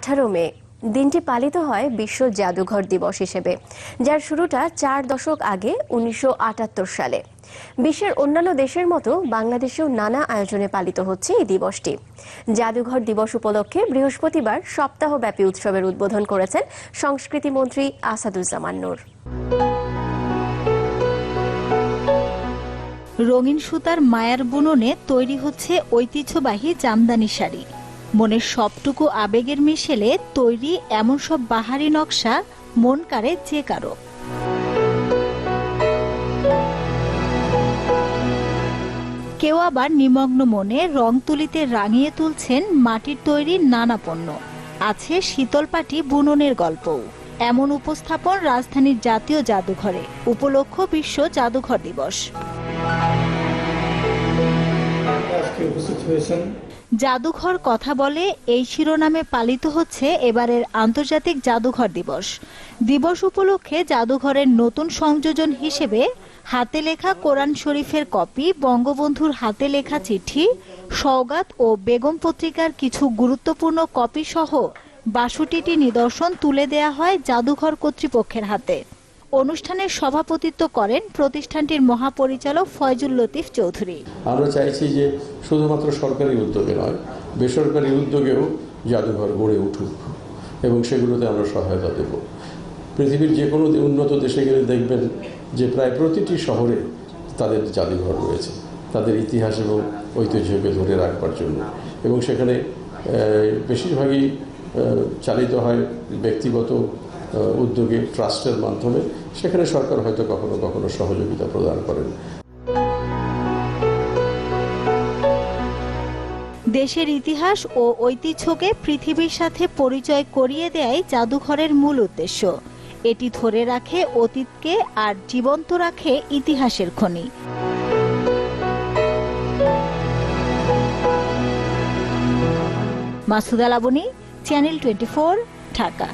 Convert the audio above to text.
18 মে দিনটি পালিত হয় বিশ্ব জাদুঘর দিবস হিসেবে, যার শুরুটা 4 দশক আগে 1978 সালে। বিশ্বের অন্যান্য দেশের মতো বাংলাদেশেও নানা আয়োজনে পালিত হচ্ছে এই দিবসটি। জাদুঘর দিবস উপলক্ষে বৃহস্পতিবার সপ্তাহব্যাপী উৎসবের উদ্বোধন করেছেন সংস্কৃতি মন্ত্রী আসাদুজ্জামান নূর। রঙিন সুতার মায়ার বুননে তৈরি হচ্ছে ঐতিহ্যবাহী জামদানি শাড়ি। মনের সবটুকু আবেগের মিশেলে তৈরি এমন সব বাহারি নকশা মন কাড়ে যে কারো। কেউ আবার নিমগ্ন মনে রং তুলিতে রাঙিয়ে তুলছেন মাটির তৈরি নানা পণ্য। আছে শীতলপাটি বুননের গল্পও। এমন উপস্থাপন রাজধানীর জাতীয় জাদুঘরে, উপলক্ষ বিশ্ব জাদুঘর দিবস। জাদুঘর কথা বলে এই শিরোনামে পালিত হচ্ছে এবারের আন্তর্জাতিক জাদুঘর দিবস। দিবস উপলক্ষে জাদুঘরের নতুন সংযোজন হিসেবে হাতে লেখা কোরআন শরীফের কপি, বঙ্গবন্ধুর হাতে লেখা চিঠি, সওগাত ও বেগম পত্রিকার কিছু গুরুত্বপূর্ণ কপি সহ ৬২টি নিদর্শন তুলে দেয়া হয় জাদুঘর কর্তৃপক্ষের হাতে। অনুষ্ঠানের সভাপতিত্ব করেন প্রতিষ্ঠানটির মহাপরিচালক ফয়জুল লতিফ চৌধুরী। আমরা চাইছি যে শুধুমাত্র সরকারি উদ্যোগে নয়, বেসরকারি উদ্যোগেও জাদুঘর গড়ে উঠুক এবং সেগুলোতে আমরা সহায়তা দেব। পৃথিবীর যে কোনো উন্নত দেশে গেলে দেখবেন যে প্রায় প্রতিটি শহরে তাদের জাদুঘর রয়েছে, তাদের ইতিহাস এবং ঐতিহ্যকে ধরে রাখবার জন্য, এবং সেখানে বেশিরভাগই চালিত হয় ব্যক্তিগত উদ্যোগে, ট্রাস্টের মাধ্যমে। সেখানে সরকার হয়তো কখনো কখনো সহযোগিতা প্রদান করেন। দেশের ইতিহাস ও ঐতিহ্যকে পৃথিবীর সাথে পরিচয় করিয়ে দেয় জাদুঘরের মূল উদ্দেশ্য। এটি ধরে রাখে অতীতকে আর জীবন্ত রাখে ইতিহাসের খনি। মাসুদা লাবনী, চ্যানেল 24, ঢাকা।